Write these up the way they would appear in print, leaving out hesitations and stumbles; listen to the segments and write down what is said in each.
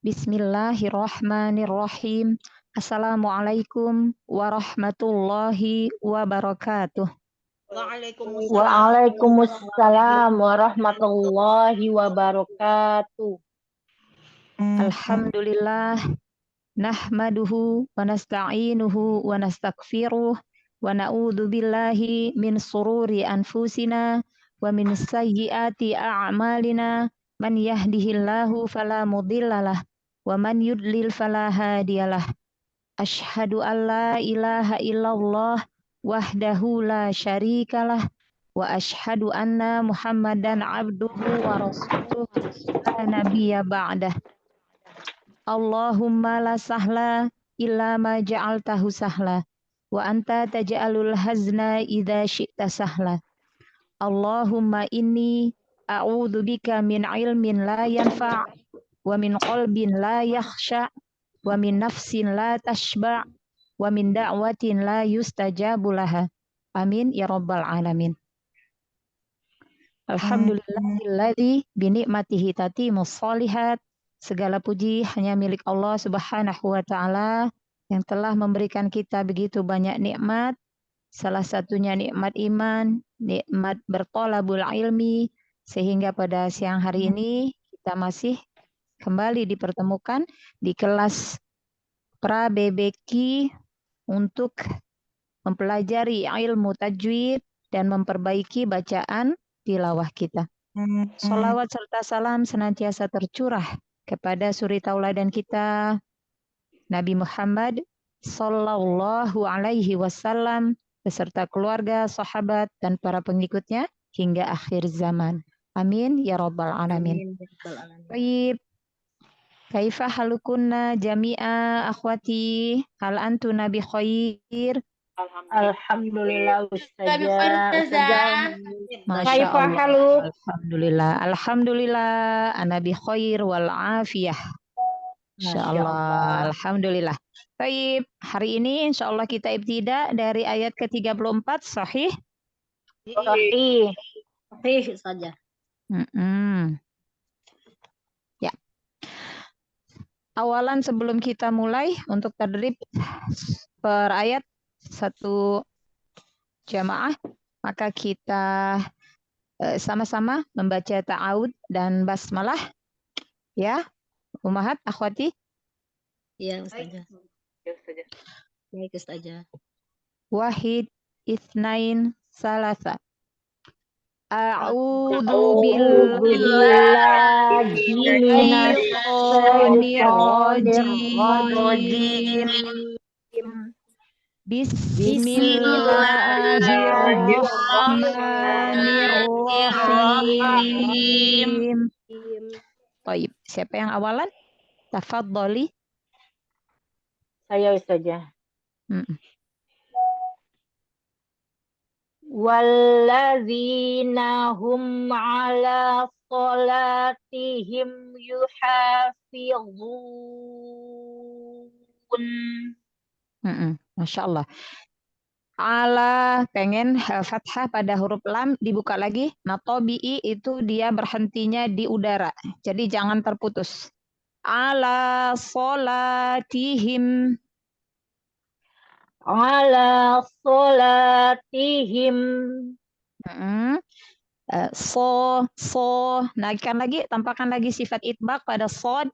Bismillahirrahmanirrahim. Assalamualaikum warahmatullahi wabarakatuh. Waalaikumsalam warahmatullahi wabarakatuh. Alhamdulillah. Nahmaduhu wa nasta'inuhu wa nastaghfiruh wa na'udzu billahi min sururi anfusina wa min sayyiati a'malina man yahdihillahu fala mudhillalah wa man yudlil fala hadiyalah. Asyhadu an la ilaha illallah wahdahu la syarikalah wa asyhadu anna Muhammadan abduhu wa rasuluh la nabiyya ba'dah. Allahumma la sahla illa ma ja'altahu sahla wa anta taj'alul hazna idza syi'ta sahla. Allahumma inni a'udzu bika min ilmin la yanfa' wa min qalbin la yakhsha' wa min nafsin la tashba' wa min da'watin la yustajabu laha. Amin ya rabbal alamin. Alhamdulillahilladzi bi ni'matihi tatimmus shalihat. Segala puji hanya milik Allah Subhanahu wa taala yang telah memberikan kita begitu banyak nikmat. Salah satunya nikmat iman, nikmat bertolabul ilmi, sehingga pada siang hari ini kita masih kembali dipertemukan di kelas pra BBQ untuk mempelajari ilmu tajwid dan memperbaiki bacaan tilawah kita. Sholawat serta salam senantiasa tercurah kepada suri tauladan kita Nabi Muhammad sallallahu alaihi wasallam beserta keluarga, sahabat dan para pengikutnya hingga akhir zaman. Amin ya rabbal alamin. Baik. Kaifa halukunna jami'a akhwati? Hal antuna bi khair? Alhamdulillah Ustazah. Masya Allah. Alhamdulillah. Ana bi khair wal afiyah. Masya Allah. Alhamdulillah. Baik, hari ini insya Allah kita ibtida dari ayat ke-34, sahih? Sahih saja. Ya. Awalan sebelum kita mulai untuk tadrib per ayat satu jamaah, maka kita sama-sama membaca ta'awud dan basmalah. Ya, Ummahat, akhwati. Iya, Ustazah. Baik, Ustazah. Wahid, itsnain, salasa. A'udzu billahi minasy syaithanir rajim. Bismillahirrahmanirrahim. Baik, siapa yang awalan? Tafadhali. Saya Ustazah. Walladzina hum ala salatihim yuhafizun. Masya Allah. Ala pengen fathah pada huruf lam dibuka lagi. Nah, tobi'i itu dia berhentinya di udara. Jadi jangan terputus. Ala solatihim. Ala solatihim. Naikkan lagi, tampakkan lagi sifat itbaq pada sod.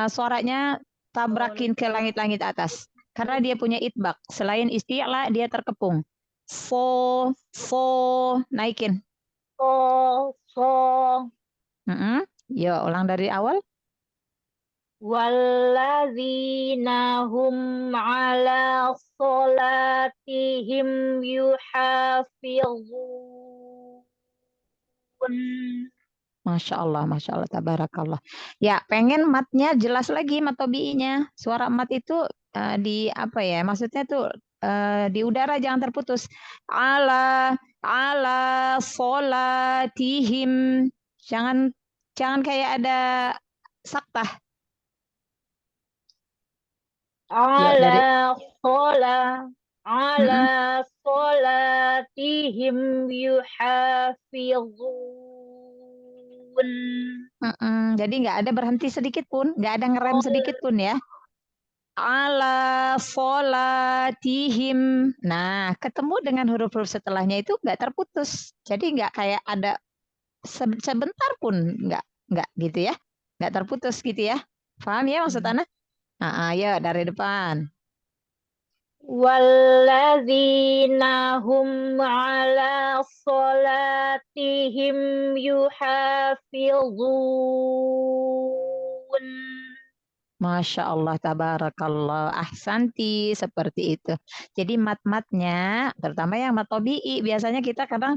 Suaranya tabrakin ke langit-langit atas. Karena dia punya itbaq. Selain isti'la, dia terkepung. Naikin. Yo, ulang dari awal. Walladzina hum ala salatihim yuhafizun. Masya Allah, tabarakallah. Ya, pengen matnya jelas lagi, mat tobi'inya. Suara mat itu di apa ya? Maksudnya tuh di udara jangan terputus. Ala solatihim. Jangan kayak ada saktah. Ala solatihim yuhafizun. Jadi nggak ada berhenti sedikit pun, nggak ada ngerem sedikit pun ya. Ala sholatihim. Nah, ketemu dengan huruf-huruf setelahnya itu nggak terputus. Jadi nggak kayak ada sebentar pun nggak gitu ya. Nggak terputus gitu ya. Paham ya maksud Ana? Nah, ayo dari depan. Walladzina hum ala sholatihim yuhafizun. Masya Allah, tabarakallah, ahsanti, seperti itu. Jadi mat-matnya, terutama yang mat tobi'i, biasanya kita kadang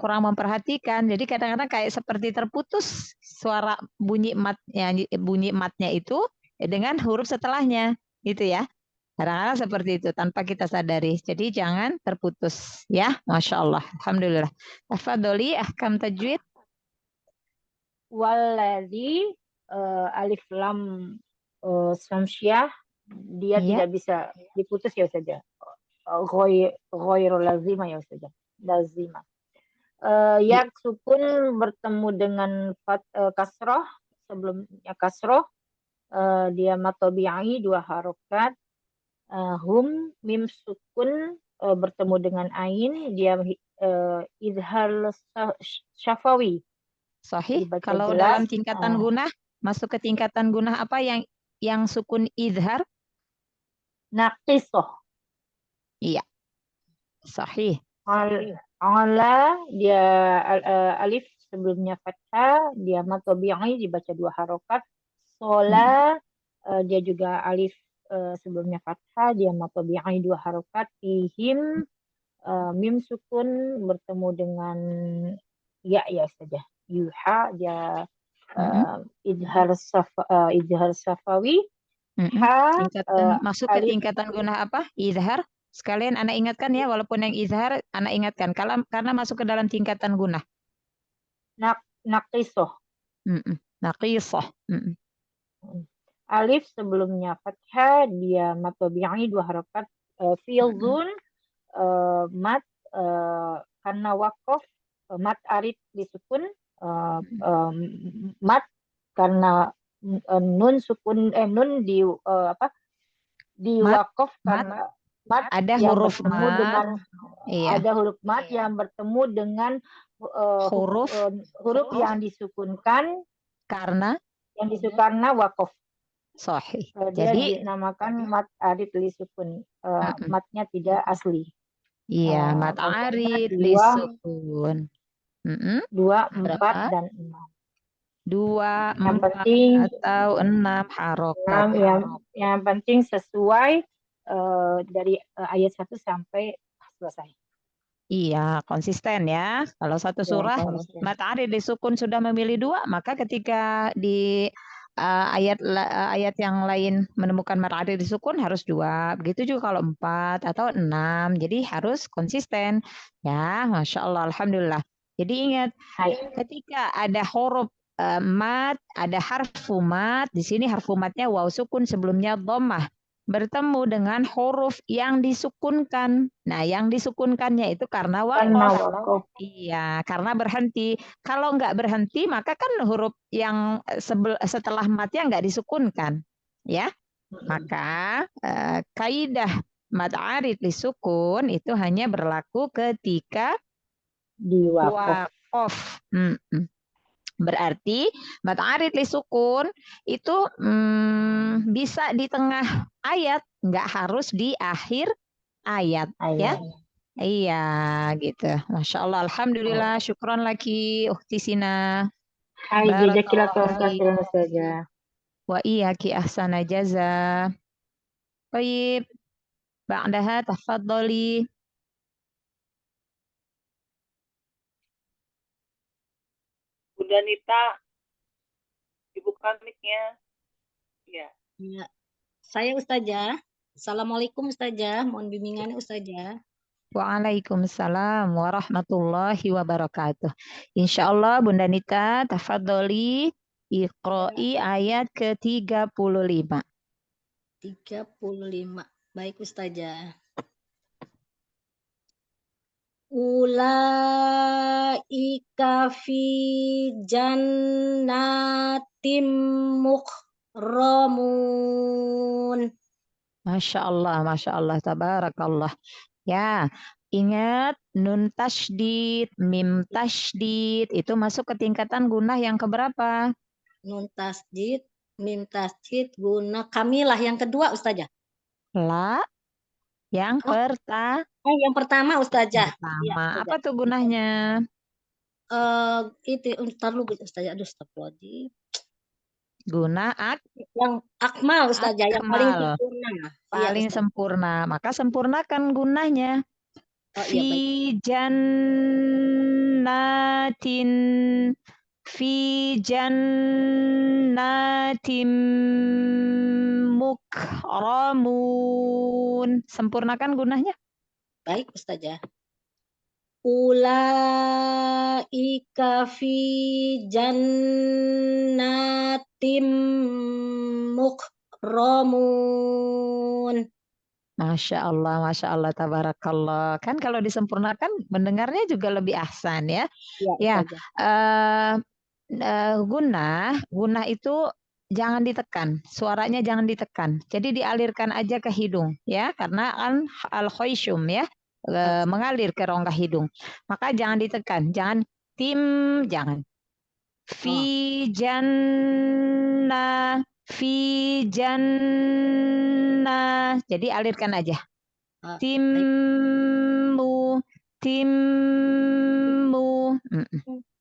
kurang memperhatikan. Jadi kadang-kadang kayak seperti terputus suara bunyi matnya itu dengan huruf setelahnya, gitu ya. Kadang-kadang seperti itu tanpa kita sadari. Jadi jangan terputus, ya. Masya Allah, alhamdulillah. Tafadholi ahkam tajwid. Walladzi alif lam samsyah dia tidak bisa diputus ya saja. Ghairul lazima ya saja. Lazima. Yak sukun bertemu dengan kasroh, sebelumnya kasroh, dia mat tabi'i 2 harokat. Hum mim sukun bertemu dengan ain, dia idhar syafawi. Sahih. Kalau dalam tingkatan gunah, masuk ke tingkatan gunah apa yang sukun idhar? Naqisoh. Iya. Sahih. Ala dia alif sebelumnya fathah, dia mat tabi'i dibaca 2 harokat. Sola dia juga alif sebelumnya fathah, dia mat tabi'i 2 harokat. Tihim mim sukun bertemu dengan ya saja. Yuha dia idhar safawi. Masuk ke tingkatan gunah apa? Izhar. Sekalian Ana ingatkan ya, walaupun yang izhar Ana ingatkan karena masuk ke dalam tingkatan gunah. Naqisoh. Naqisoh. Alif sebelumnya fathah, dia mat tabi'i 2 harokat. Filzun mat karena wakof, mat arid disukun, mat karena nun sukun nun di wakof karena mat ada yang huruf bertemu mat, dengan ada huruf mat yang bertemu dengan huruf yang disukunkan karena wakof. Sahih. Dia dinamakan mat arid lisukun. Matnya tidak asli. Iya, mat arid lisukun. 2, 4 dan 6. 2, 4 atau 6 harokat. Yang penting sesuai dari ayat 1 sampai selesai. Iya, konsisten ya. Kalau satu surah mat arid disukun sudah memilih 2, maka ketika di ayat yang lain menemukan mat arid disukun harus 2. Begitu juga kalau 4 atau 6. Jadi harus konsisten. Ya, Masya Allah, alhamdulillah. Jadi ingat, ketika ada huruf mat, ada harfu mat, di sini harfu matnya waw sukun, sebelumnya dhammah, bertemu dengan huruf yang disukunkan. Nah, yang disukunkannya itu karena waqaf. Iya, karena berhenti. Kalau nggak berhenti, maka kan huruf yang setelah matnya nggak disukunkan. Ya, maka kaidah mat arid lisukun itu hanya berlaku ketika waqaf. Berarti mat arid lisukun itu bisa di tengah ayat, nggak harus di akhir ayat. Ya. Iya, gitu. Masya Allah, alhamdulillah, syukron lagi, Ukhti Sina. Wa iyaki ahsana jaza. Baik, ba'daha tafadholi. Bunda Nita, dibuka mic-nya. Ya. Ya. Saya Ustazah. Assalamualaikum Ustazah, mohon bimbingannya Ustazah. Waalaikumsalam warahmatullahi wabarakatuh. Insya Allah Bunda Nita, tafadholi iqra'i ayat ke-35. 35. Baik Ustazah. Ulaika fi jannatim mukramun. Masya Allah, tabarakallah. Ya, ingat nun tasydid, mim tasydid itu masuk ke tingkatan gunah yang keberapa? Nun tasjid, mim tasjid, guna kamilah yang kedua Ustazah. La, yang Oh, yang pertama Ustazah. Iya, pertama. Ustazah. Apa tuh gunahnya? Itu ntar lu Ustazah, aduh astagfirullahaladzim. Guna Yang akmal Ustazah, yang paling akmal, sempurna. Iya paling Ustazah. sempurna. Maka sempurnakan gunahnya. Oh iya baik. Fi jannatin, fi jannatin mukramun. Sempurnakan gunahnya. Baik Ustazah. Ulaika fi jannatim mukramun. Masya Allah, tabarakallah. Kan kalau disempurnakan mendengarnya juga lebih ahsan ya. Ya Ya, Ustazah. gunah itu jangan ditekan, suaranya jangan ditekan. Jadi dialirkan aja ke hidung ya, karena kan al-khayshum ya, mengalir ke rongga hidung. Maka jangan ditekan, jangan jangan. Fi jannah, fi jannah. Jadi alirkan aja. Baik. Timmu, timmu.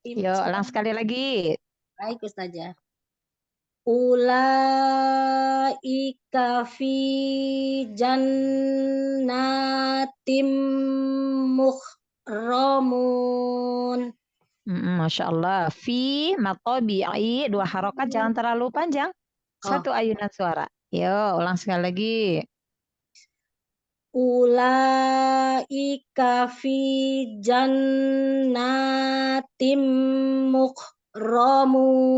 Yuk, ulang sekali lagi. Baik Ustazah. Ulaika fi jannatim mukramun. Masya Allah. Fi matobi'i, 2 harokat jangan terlalu panjang. Satu ayunan suara. Yuk, ulang sekali lagi. Ulaika fi jannatim mukramun.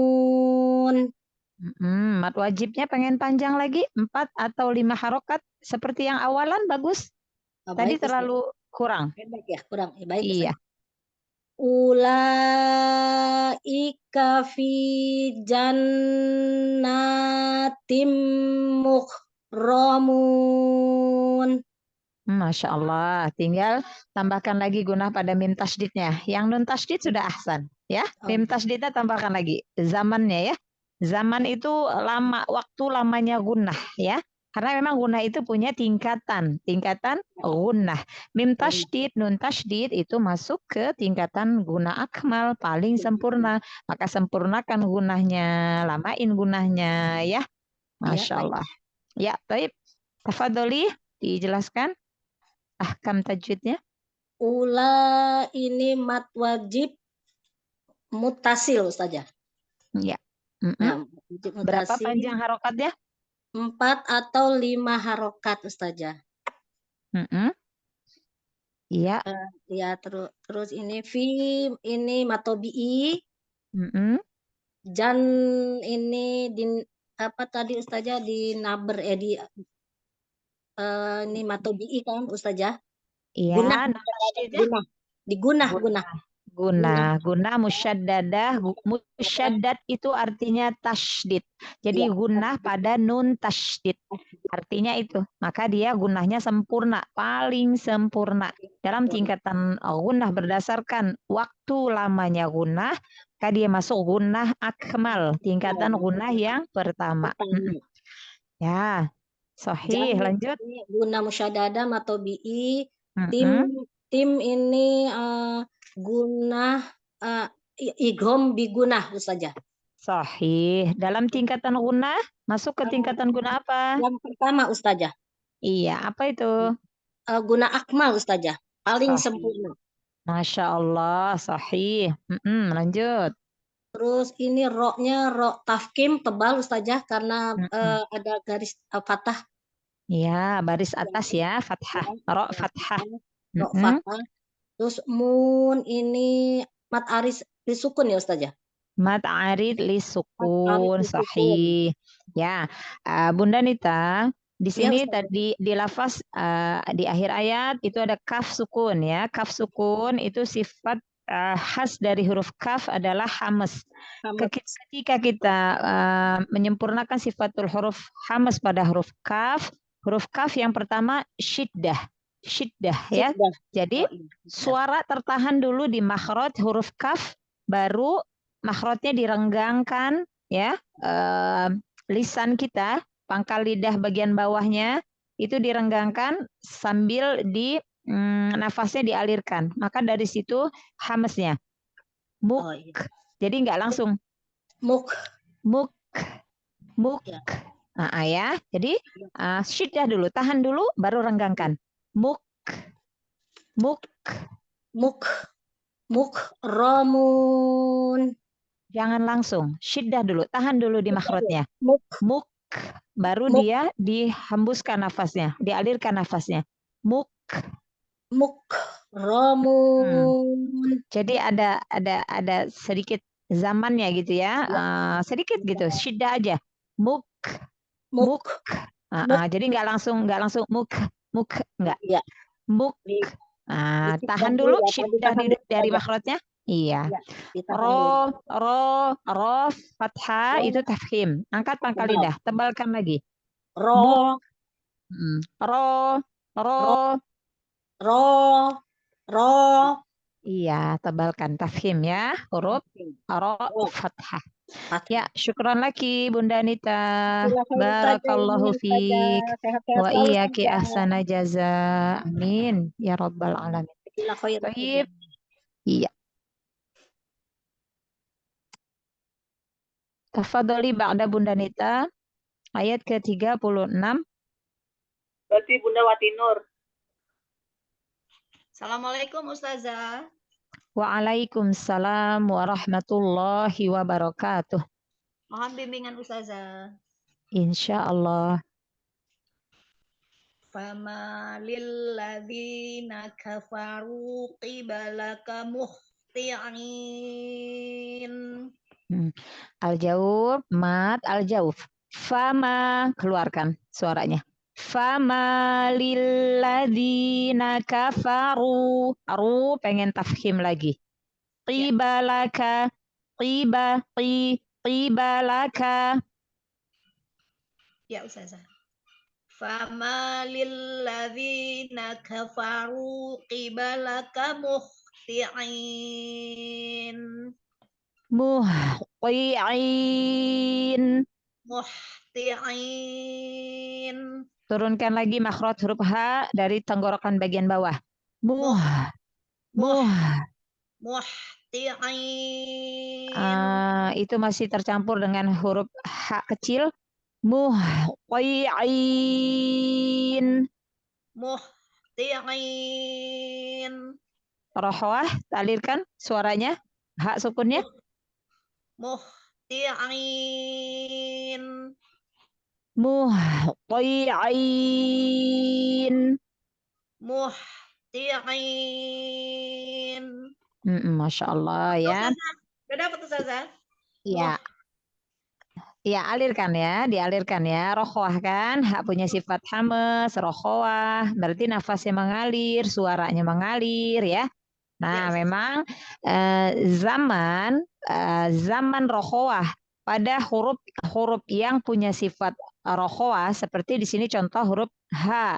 Mat wajibnya pengen panjang lagi, 4 atau 5 harokat. Seperti yang awalan, bagus. Tadi Baik, terlalu kurang. baik ya, kurang. Baik, Iya. Ulaika fi jannatim mukramun. Masya Allah. Tinggal tambahkan lagi gunah pada mim tasdidnya. Yang nun tasdid sudah ahsan. Ya, mim tasdidnya tambahkan lagi. Zamannya ya. Zaman itu lama, waktu lamanya gunah ya. Karena memang gunah itu punya tingkatan gunah. Mim tasdid, nun tasdid itu masuk ke tingkatan gunah akmal, paling sempurna. Maka sempurnakan gunahnya, lamain gunahnya ya. Masya Allah. Ya, baik. Tafadholi, dijelaskan ahkam tajwidnya. Ula ini mat wajib mutasil Ustazah. Ya. Nah, Berapa panjang harokatnya? 4 atau 5 harokat Ustazah. Iya. Ya, terus ini fi ini matobi'i. Jan ini apa tadi Ustazah di naber ini matobi'i kan Ustazah? Iya, guna musyaddadah. Musyaddad itu artinya tasydid. Jadi gunah pada nun tasydid. Artinya itu. Maka dia gunahnya sempurna, paling sempurna. Dalam tingkatan gunah berdasarkan waktu lamanya gunah, maka dia masuk gunah akmal, tingkatan gunah yang pertama. Ya, sahih. Lanjut. Guna musyaddadah matobi'i. Tim ini gunah idgham bigunah Ustazah. Sahih. Dalam tingkatan gunah masuk ke tingkatan gunah apa? Yang pertama Ustazah. Iya, apa itu? Guna akmal Ustazah, paling sempurna. Masya Allah, sahih. Lanjut. Terus ini roknya rok tafkim tebal Ustazah karena ada garis fathah. Ya, baris atas ya, fathah. Rok fathah. Rok fathah. Terus mun ini mat aris disukun ya Ustazah? Mat arid li sukun, sahih. Ya, Bunda Nita, Di Iya, sini Ustazah. tadi di lafaz di akhir ayat itu ada kaf sukun ya. Kaf sukun itu sifat khas dari huruf kaf adalah hamas. Hamas. Ketika kita menyempurnakan sifatul huruf hamas pada huruf kaf yang pertama syiddah ya. Syiddah. Jadi Oh, iya. suara tertahan dulu di makhraj huruf kaf, baru makhrajnya direnggangkan ya. Lisan kita, pangkal lidah bagian bawahnya itu direnggangkan sambil nafasnya dialirkan. Maka dari situ hamesnya. Muk. Oh, iya. Jadi nggak langsung. Muk. Ya. Nah, ya. Jadi syiddah dulu, tahan dulu, baru renggangkan. Muk. Romun. Jangan langsung. Syiddah dulu, tahan dulu di makhrajnya. Muk. Baru dia dihembuskan nafasnya, dialirkan nafasnya. Muk. Romun. Jadi ada sedikit zamannya gitu ya. Sedikit gitu, syiddah aja. Muk. Jadi nggak langsung muk nggak. Ya. Muk. Tahan dulu ya, syiddah dari makhrajnya. Iya. Ya, Ro fathah itu tafkhim. Angkat pangkal lidah, tebalkan lagi. Ro. Iya, tebalkan tafkhim ya. Huruf ro fathah. Ya, syukran lagi Bunda Anita. Barakallahu fiik. Wa iyyaki ahsana jaza. Amin ya rabbal alamin. Baik. Iya. Tafadhali ba'da Bunda Anita. Ayat ke-36. Berarti Bunda Watinur. Assalamualaikum Ustazah. Waalaikumsalam warahmatullahi wabarakatuh. Mohon bimbingan Ustazah. Insya Allah. Fama lilladzina kafaru qibalaka muhti'in. Al-jauf, mat, al-jauf. Fama, keluarkan suaranya. Fama lilladzina kafaru. Aru pengen tafkhim lagi. Qibalaka, qibalaka. Ya Ustazah. Fama lilladzina kafaru qibalaka muhti'in. Muhti'in. Turunkan lagi makhraj huruf H dari tenggorokan bagian bawah. Muhti'in. Itu masih tercampur dengan huruf H kecil. Muhti'in. Rohwah, talirkan suaranya. H sukunnya. Muhti'in. Masya Allah ya. Udah dapat Ustazah? Iya. Ya, dialirkan ya. Rohwah kan, hak punya sifat hamas, rohwah, berarti nafasnya mengalir, suaranya mengalir ya. Nah, memang zaman rohwah pada huruf yang punya sifat rohwah seperti di sini contoh huruf H.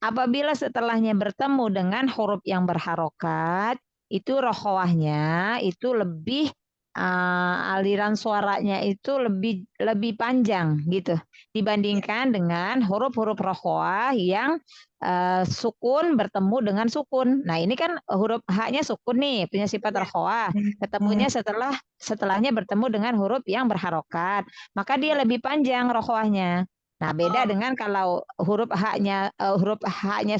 Apabila setelahnya bertemu dengan huruf yang berharokat, itu rohwahnya itu lebih aliran suaranya itu lebih panjang gitu dibandingkan dengan huruf-huruf rohwah yang sukun bertemu dengan sukun. Nah ini kan huruf H-nya sukun nih punya sifat rohwah, ketemunya setelahnya bertemu dengan huruf yang berharokat, maka dia lebih panjang rohwahnya. Nah beda dengan kalau huruf H-nya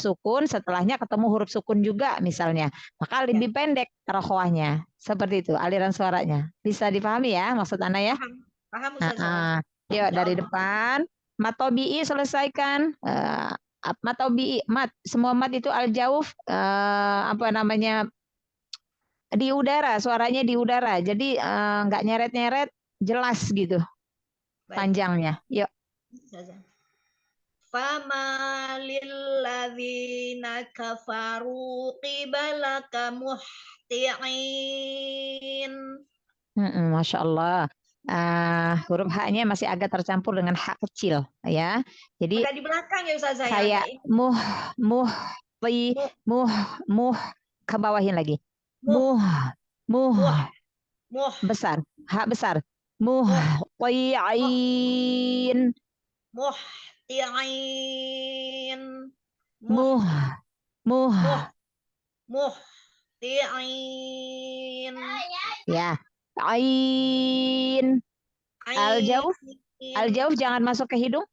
sukun, setelahnya ketemu huruf sukun juga misalnya, maka lebih pendek rohwahnya. Seperti itu aliran suaranya. Bisa dipahami ya maksud Ana ya? Paham Ustazah. Yuk dari depan. Mat tobi'i selesaikan. Mat tobi'i, semua mat itu al-jauf di udara, suaranya di udara. Jadi nggak nyeret-nyeret, jelas gitu. Panjangnya. Yuk. Fama lilladzina kafaru qibalaka muhti'in. Masya Allah. Huruf H-nya masih agak tercampur dengan H kecil, ya. Jadi Agak di belakang ya Ustazah ya, kayak agak ini. muh, ke bawahin lagi. Muh, Muh, muh, besar, H besar. muh, Muhti'in, muhti'in. muh, Muh, muhti'in. ya. Ain, al-jauh, jangan masuk ke hidung.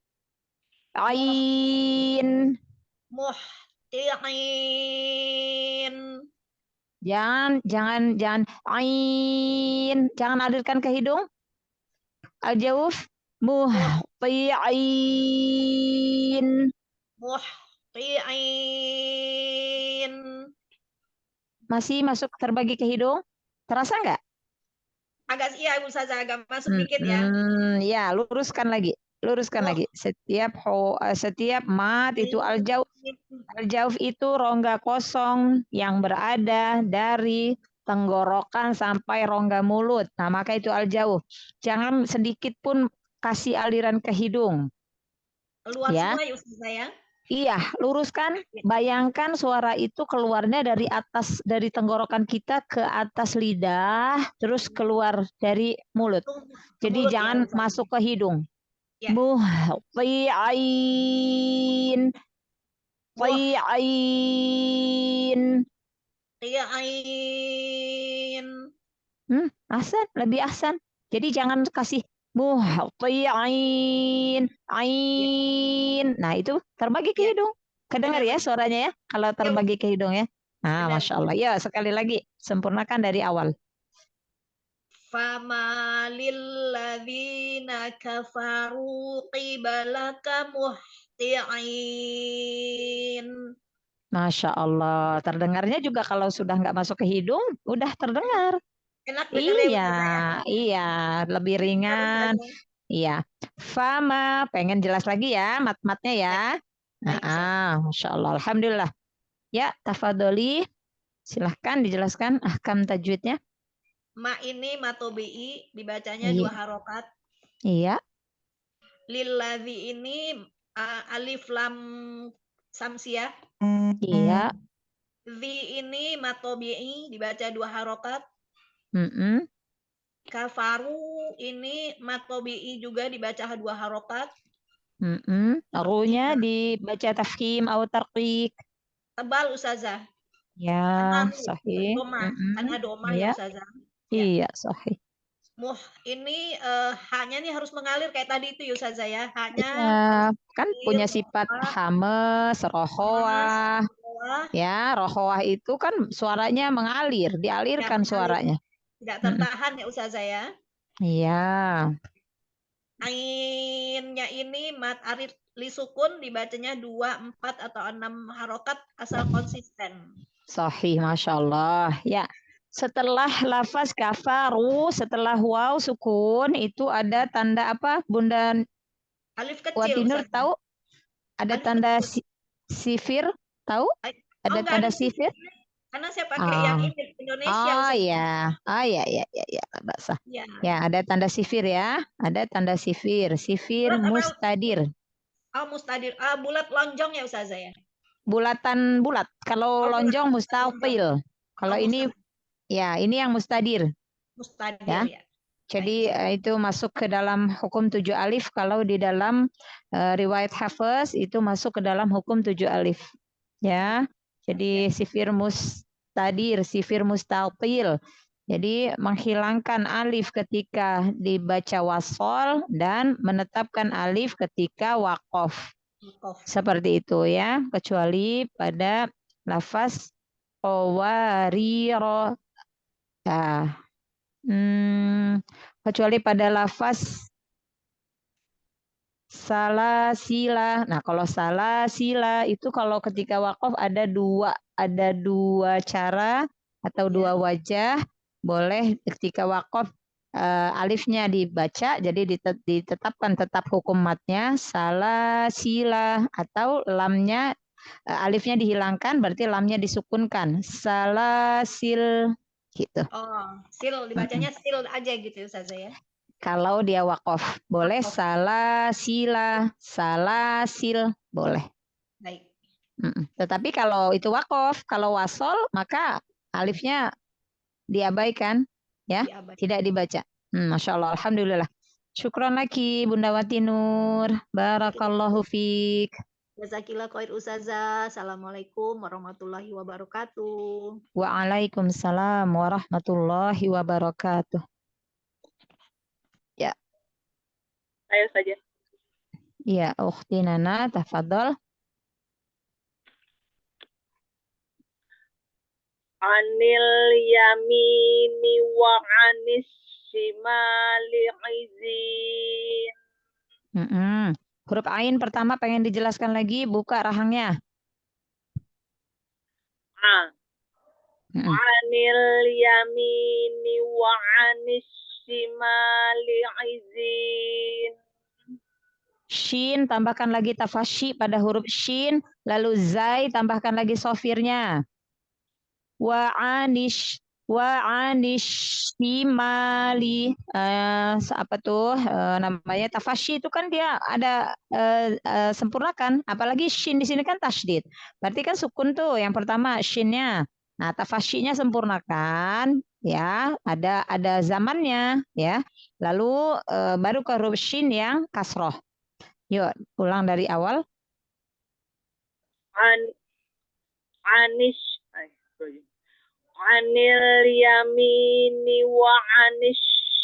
Ain, muhti'in. jangan ain, jangan alirkan ke hidung. Al-jawf, muhti'in. Muhti'in. Masih masuk terbagi ke hidung? Terasa nggak? Agak iya Ustazah, agak masuk dikit ya. Ya, luruskan lagi. Lagi. Setiap mat itu al-jawf. Al-jawf itu rongga kosong yang berada dari tenggorokan sampai rongga mulut. Nah, maka itu al-jawf. Jangan sedikit pun kasih aliran ke hidung. Keluar ya. semua ya Ustazah ya. Iya, luruskan. Bayangkan suara itu keluarnya dari atas, dari tenggorokan kita ke atas lidah, terus keluar dari mulut. Jadi mulut jangan ya, masuk ke hidung. Ya. Muhti'in. Ti'ain. Ti'ain. Ahsan, lebih ahsan. Jadi jangan kasih muhti'ain, ain. Nah, itu terbagi ke hidung. Kedengar ya suaranya ya, kalau terbagi ke hidung ya. Nah, Masya Allah. Ya, sekali lagi, sempurnakan dari awal. Fama lilladzina kafaru qibalaka muhti'in. Masya Allah. Terdengarnya juga kalau sudah nggak masuk ke hidung, udah terdengar. Enak dengarnya Iya, lebih ringan. Iya. Fama, pengen jelas lagi ya mat-matnya ya. Masya Allah, alhamdulillah. Ya, tafadholi. Silahkan dijelaskan ahkam tajwidnya. Ma ini matobi'i dibacanya Iya. 2 harokat. Iya. Lilladzi ini alif lam samsiah. Iya. Zi ini matobi'i dibaca 2 harokat. Kafaru ini matobi'i juga dibaca 2 harokat. Runya dibaca tafkhim atau tarqiq. Tebal Ustazah. Ya, sahih. Karena doma ya Ustazah. Iya, sahih. Muh ini H-nya nih harus mengalir kayak tadi itu ya Ustazah ya. H-nya kan punya sifat hames, rohoah. Ya, rohoah itu kan suaranya mengalir, dialirkan suaranya. Tidak tertahan ya Ustazah ya. Iya. Ainnya ini mat arid li sukun dibacanya 2, 4 atau 6 harokat asal konsisten. Sahih, Masya Allah. Ya, setelah lafaz kafaru, setelah waw sukun itu ada tanda apa, Bunda? Alif kecil. Watinur tahu? Ada alif tanda sifir, tahu? Ada tanda sifir? Karena saya pakai yang ini Indonesia. Ya. Basah. Ya, ada tanda sifir ya. Ada tanda sifir. Sifir mustadir. Mustadir. Bulat lonjong ya Ustazah ya? Bulatan bulat. Kalau lonjong mustafil. Kalau ini ya, ini yang mustadir. Mustadir ya. Jadi itu masuk ke dalam hukum 7 alif. Kalau di dalam riwayat Hafiz itu masuk ke dalam hukum 7 alif. Ya. Jadi sifir mustadir, sifir mustafil. Jadi menghilangkan alif ketika dibaca wasol dan menetapkan alif ketika waqaf. Seperti itu ya, kecuali pada lafaz qawariro. Ya. Kecuali pada lafaz salasila. Nah, kalau salasila itu kalau ketika waqaf ada dua cara atau dua wajah. Boleh ketika waqaf alifnya dibaca, jadi ditetapkan tetap hukum matnya salasila, atau lamnya alifnya dihilangkan, berarti lamnya disukunkan salasil gitu. Oh, sil dibacanya sil aja gitu ya Ustazah ya. Kalau dia wakof boleh Wakof. salasila, salasil boleh. Baik. Tetapi kalau itu wakof, kalau wasol maka alifnya diabaikan, ya, Diabaikan. tidak dibaca. Masya Allah, alhamdulillah. Syukron lagi Bunda Wati Nur. Barakallahu fiik. Jazakillah khair Ustazah. Assalamualaikum warahmatullahi wabarakatuh. Waalaikumsalam warahmatullahi wabarakatuh. Ya. Ayo saja. Ya, ukhti Nana, tafadhol. Anil yamini wa anis shimali izin. Huruf ain pertama pengen dijelaskan lagi, buka rahangnya. Anil yamini wa anis shimali izin. Shin, tambahkan lagi tafashi pada huruf shin, lalu zai tambahkan lagi sofirnya. Wa anish shimali, apa tuh namanya, tafashi itu kan dia ada sempurnakan, apalagi shin di sini kan tasydid, berarti kan sukun tuh yang pertama shinnya. Nah, tafashinya sempurnakan, ya, ada zamannya, ya, lalu baru ke huruf shin yang kasroh. Yuk ulang dari awal. Anil yamini wa anis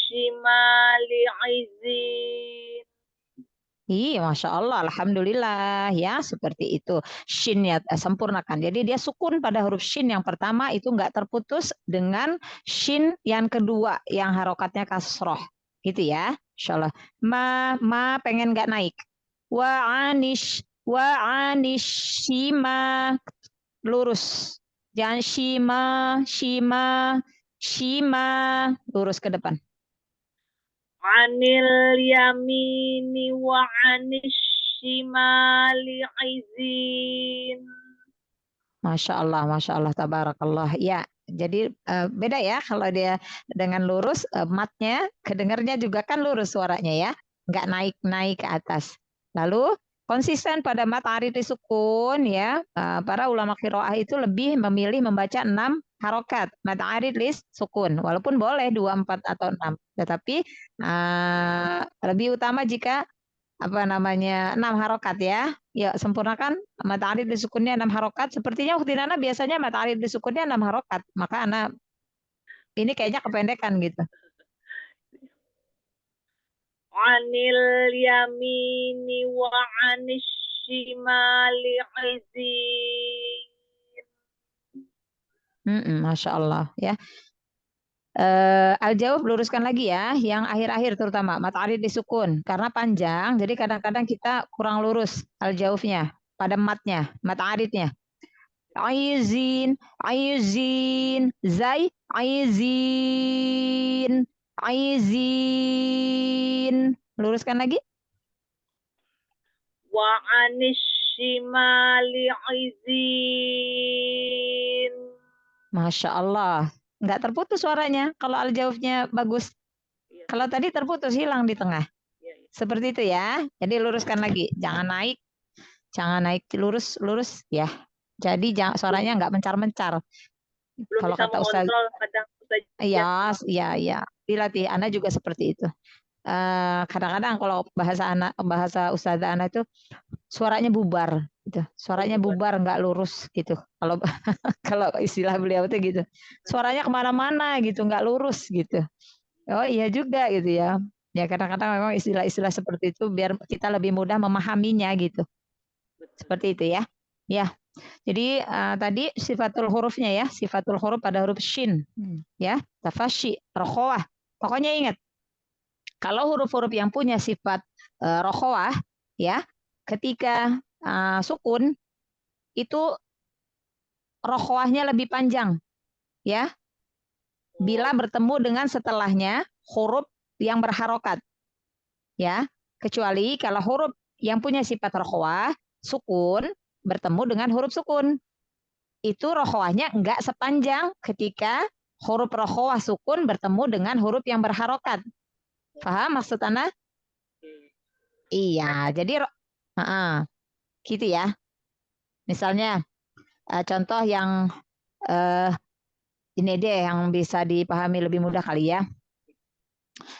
shimali izin. Masya Allah, alhamdulillah, ya, seperti itu. Shinnya sempurnakan. Jadi dia sukun pada huruf shin yang pertama itu nggak terputus dengan shin yang kedua yang harokatnya kasroh, gitu ya. Insya Allah. Ma pengen nggak naik. Wa anish shima, lurus. Jangan shima, lurus ke depan. Anil yamini wa anis shimali izin. Masya Allah, tabarakallah. Ya, jadi beda ya kalau dia dengan lurus, matnya, kedengarnya juga kan lurus suaranya ya, nggak naik-naik ke atas. Lalu konsisten pada mat arid disukun ya. Para ulama qiraah itu lebih memilih membaca 6 harokat mat arid sukun, walaupun boleh 2, 4 atau 6. Tetapi lebih utama jika 6 harokat ya. Ya, sempurnakan mat arid disukunnya 6 harokat. Sepertinya Ukhti Nana biasanya mat arid disukunnya 6 harokat. Maka Ana ini kayaknya kependekan gitu. Anil yamini wa anis shimali izin. Masya Allah ya. Al-jawab luruskan lagi ya, yang akhir-akhir terutama mat arid disukun karena panjang, jadi kadang-kadang kita kurang lurus al-jawabnya pada matnya, mat aridnya. Aizin, zai, aizin, luruskan lagi. Wa anis shimali izin. Masya Allah, nggak terputus suaranya kalau al-jawabnya bagus. Kalau tadi terputus, hilang di tengah. Seperti itu ya. Jadi luruskan lagi, jangan naik, lurus ya. Jadi suaranya nggak mencar-mencar. Kalau kata Ustaz, iya, dilatih. Ana juga seperti itu. Kadang-kadang kalau bahasa Ustazah Ana itu suaranya bubar, gitu. Suaranya bubar, nggak lurus, gitu. Kalau istilah beliau itu gitu. Suaranya kemana-mana, gitu, nggak lurus, gitu. Oh iya juga, gitu ya. Ya kadang-kadang memang istilah-istilah seperti itu biar kita lebih mudah memahaminya, gitu. Seperti itu ya. Ya. Jadi tadi sifatul hurufnya ya, sifatul huruf pada huruf shin, ya, tafashi, rokhawah. Pokoknya ingat, kalau huruf-huruf yang punya sifat rokhawah, ya, ketika sukun itu rokhawahnya lebih panjang, ya. Bila bertemu dengan setelahnya huruf yang berharokat. Ya, kecuali kalau huruf yang punya sifat rokhawah, sukun, bertemu dengan huruf sukun. Itu rokhawahnya enggak sepanjang ketika huruf rokhawah sukun bertemu dengan huruf yang berharokat. Paham maksud Ana? Iya, jadi gitu ya. Misalnya contoh yang ini deh yang bisa dipahami lebih mudah kali ya.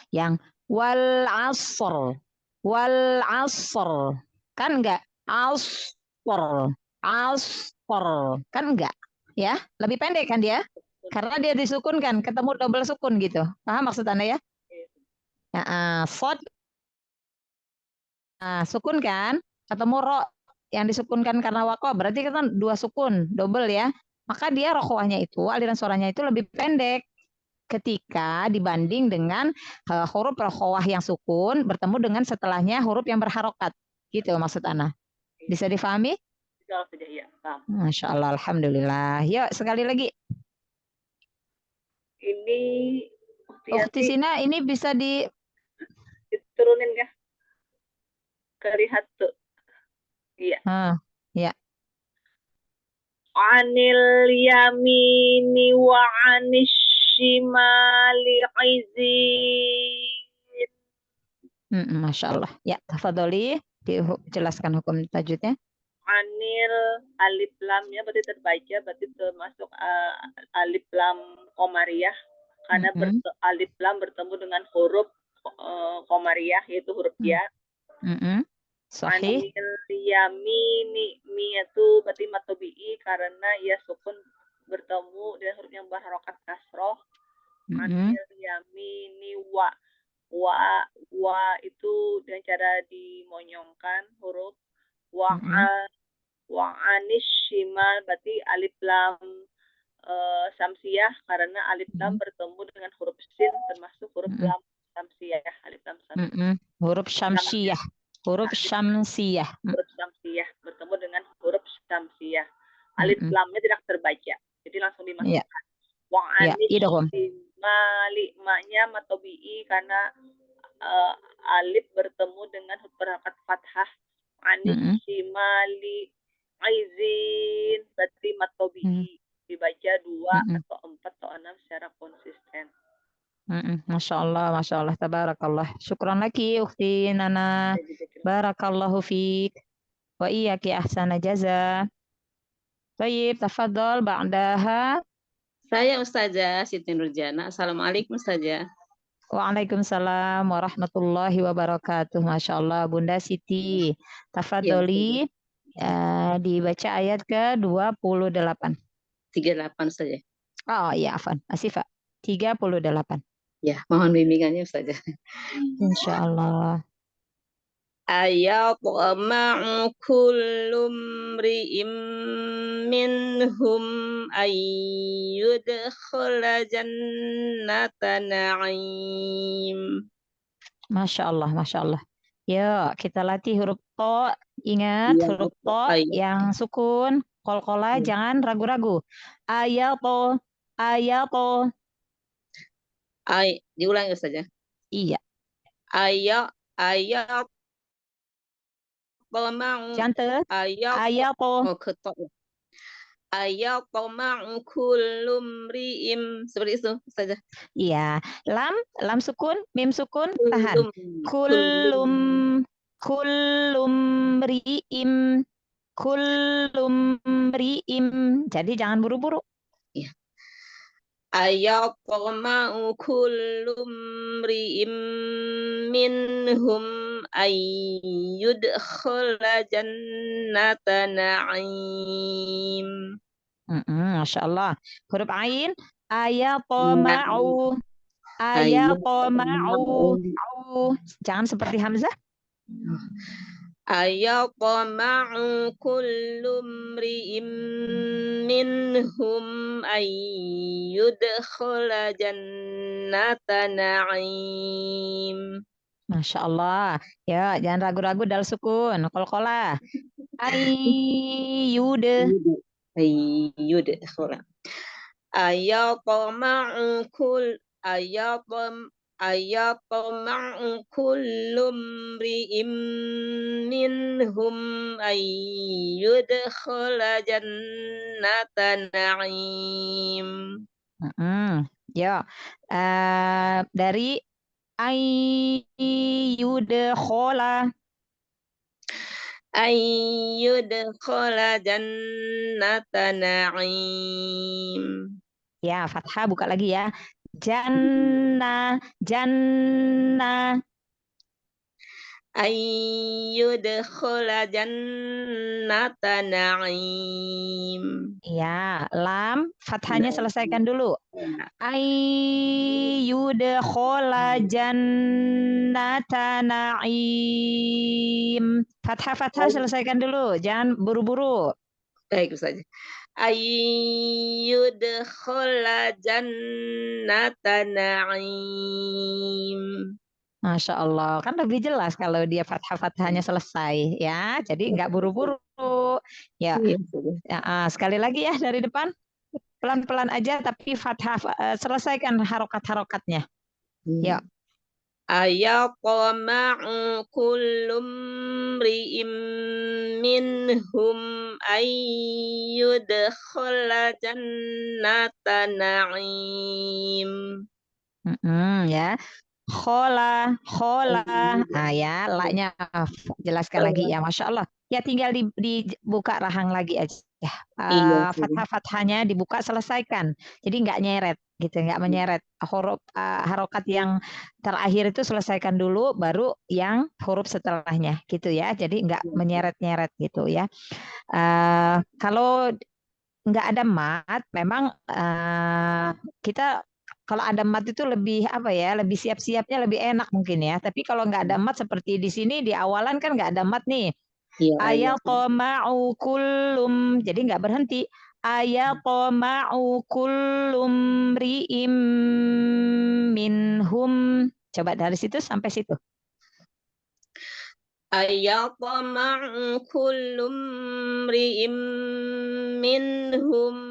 Yang wal asr. Wal asr. Kan enggak asr. Asr. Kan enggak. Ya, lebih pendek kan dia? Karena dia disukunkan, ketemu double sukun gitu. Paham maksud Anda ya? Sod sukun kan, ketemu ro yang disukunkan karena wakof, berarti kan dua sukun, double ya. Maka dia rokhawahnya itu, aliran suaranya itu lebih pendek ketika dibanding dengan huruf rokhawah yang sukun bertemu dengan setelahnya huruf yang berharokat. Gitu maksud Ana. Bisa difahami? Iya, paham. Masya Allah, Alhamdulillah. Yuk sekali lagi. Ini Ukti Sina ini bisa diturunin ya. Kelihat tuh. Iya. Ya. Anil yamini wa anis shimali izin. Masya Allah. Ya, tafadholi dijelaskan hukum tajwidnya. Anil alif lamnya berarti terbaca, berarti termasuk alif lam komariah karena alif lam bertemu dengan huruf komariah yaitu huruf ya. Sahih. Anil yamini mi itu berarti matobi'i karena ya sukun bertemu dengan huruf yang berharokat kasroh. Anil yamini wa itu dengan cara dimonyongkan huruf wa anis shimal berarti alif lam samsiyah karena alif lam bertemu dengan huruf sin termasuk huruf lam samsiyah alif lam samsiyah. Huruf syamsiyah. Huruf syamsiyah. Huruf syamsiyah bertemu dengan huruf syamsiyah. Alif lamnya tidak terbaca. Jadi langsung dimasukkan. Wa anis shimali maknya matobi'i karena alif bertemu dengan huruf berharokat fathah. Anis shimali izin berarti matobi'i dibaca 2 atau 4 atau 6 secara konsisten. Masya Allah, tabarakallah. Syukran lagi, Ukhti Nana. Barakallahu fiik. Wa iyaki ahsana jaza. Baik, tafadhol ba'daha. Saya Ustazah Siti Nurjana. Assalamualaikum Ustazah. Waalaikumsalam warahmatullahi wabarakatuh. Masya Allah, Bunda Siti. Tafadholi dibaca ayat ke-28. 38 saja. Oh iya, afan. Asifah. 38. Ya, mohon bimbingannya Ustazah. Insyaallah. Ayatma'u kullu mri'im minhum ayyudkhala jannata na'im. Masya Allah. Ya, kita latih huruf to. Ingat huruf to yang sukun. Qalqalah jangan ragu-ragu. Ayato. Diulang ya saja. Iya. Ayat Jangan ayato. Ayatma'u kullu mri'im seperti itu saja. Iya, lam sukun, mim sukun, tahan. Kullum ri'im. Jadi jangan buru-buru. Iya. Ayatma'u kullu mri'im minhum ayyudkhala jannata na'im. Masya Allah. Huruf ain. Ayatoma'u. Jangan seperti hamzah. Ayatoma'u kullu mri'im minhum ayyudkhala jannata na'im. Masya Allah. Ya, jangan ragu-ragu dal sukun. Qalqalah. Ayyud. ayatma'u kullu imri'in minhum ay yudkhala jannata na'im. Ya, dari ayyudkhala. Ayyudkhala jannata na'im. Ya, fathah buka lagi ya. Jannah, jannah. Ayyudkhala jannata na'im. Ya, lam fathahnya selesaikan dulu. Ayyudkhala jannata na'im. Fathah selesaikan dulu, jangan buru-buru. Baik saja. Ayyudkhala jannata na'im. Masya Allah, kan lebih jelas kalau dia fathahnya selesai ya. Jadi nggak buru-buru. Ya, sekali lagi ya dari depan. Pelan-pelan aja tapi fathah selesaikan harokat-harokatnya. Ya. Ayatma'u kullu imri'in minhum ayyudkhala jannata na'im. Ya. Khola. Ya, la-nya jelaskan lagi ya, Masya Allah. Ya tinggal dibuka rahang lagi aja. Fathah-fathahnya dibuka selesaikan. Jadi nggak nyeret gitu, nggak menyeret. Huruf harokat yang terakhir itu selesaikan dulu, baru yang huruf setelahnya gitu ya. Jadi nggak menyeret-nyeret gitu ya. Kalau nggak ada mat, memang kita kalau ada mat itu lebih apa ya, lebih siap-siapnya lebih enak mungkin ya. Tapi kalau nggak ada mat seperti di sini di awalan kan nggak ada mat nih. Ayatma'u kullum, jadi nggak berhenti. Ayatma'u kullum ri'im minhum. Coba dari situ sampai situ. Ayatma'u kullum ri'im minhum.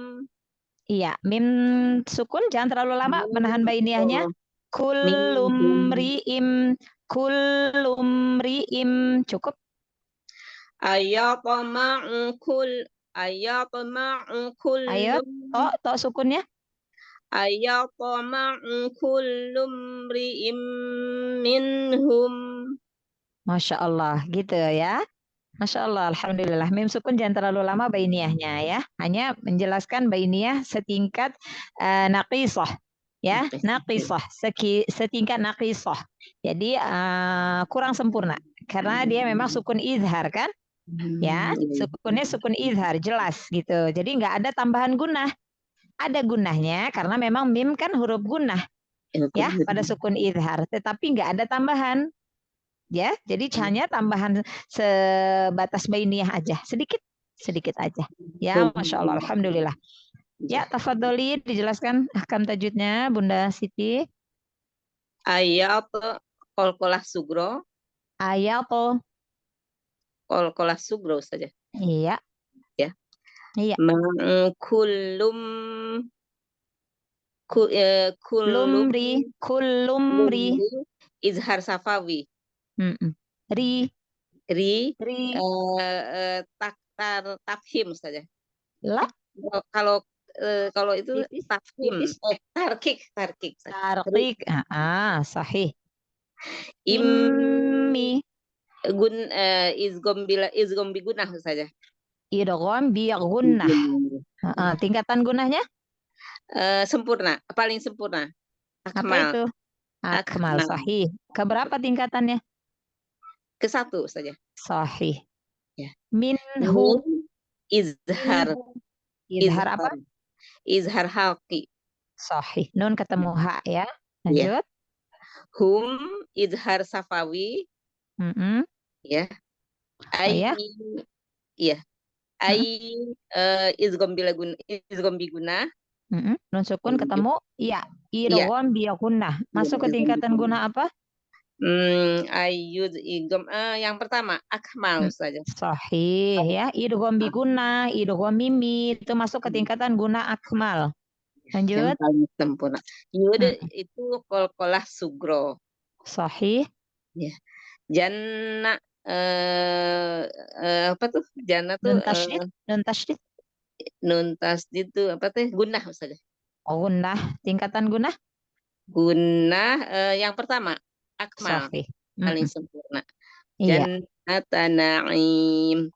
Iya, mim sukun jangan terlalu lama menahan bainiahnya. Kullum ri'im, cukup. Ayatma'u Ayo, to sukunnya. Ayatma'u kullum ri'im minhum. Masya Allah, gitu ya. Masya Allah, alhamdulillah. Mim sukun jangan terlalu lama bainiahnya ya. Hanya menjelaskan bainiah setingkat naqisah. Ya, naqisah, setingkat naqisah. Jadi kurang sempurna karena dia memang sukun izhar kan? Ya, sukunnya sukun izhar, jelas gitu. Jadi nggak ada tambahan gunnah. Ada gunnahnya karena memang mim kan huruf gunnah. Ya, pada sukun izhar, tetapi nggak ada tambahan. Ya, jadi hanya tambahan sebatas bainiah aja, sedikit aja. Ya, Masya Allah, alhamdulillah. Ya, tafadholi dijelaskan ahkam tajwidnya, Bunda Siti. Ayat qalqalah sugro. Ayat Qalqalah sugro saja. Iya. Ya. Iya. Kullumri izhar safawi. Ri tafhim saja. La? Kalau itu tafhim, tarkik. Sahih. Immi izgom bi gunah saja. Idgham bi gunnah. Tingkatan gunnahnya? Sempurna, paling sempurna. Akmal. Apa itu? Akmal, sahih. Keberapa tingkatannya? Ke-1 saja. Sahih. Ya. Minhu izhar. Izhar apa? Izhar halqi. Sahih. Nun ketemu ha ya. Lanjut. Ya. Hum izhar safawi. Ya. Ya. Iya. Izgom bi gunah. Nun sukun ketemu iya. Idgham bi gunnah. Masuk ke tingkatan guna apa? Yang pertama akmal saja. Sahih ya. Idgham bi gunnah, idgham mimi itu masuk ke tingkatan guna akmal. Lanjut. paling sempurna. Yud itu qalqalah sugro. Sahih. Ya. Janna apa tuh? Janna tuh Nun tasydid. Nun tasydid itu apa tuh? Gunnah Ustazah. Oh, gunnah. Tingkatan gunnah? Gunnah yang pertama, akmal. Sahih. Paling sempurna. Iya. Jannata na'im.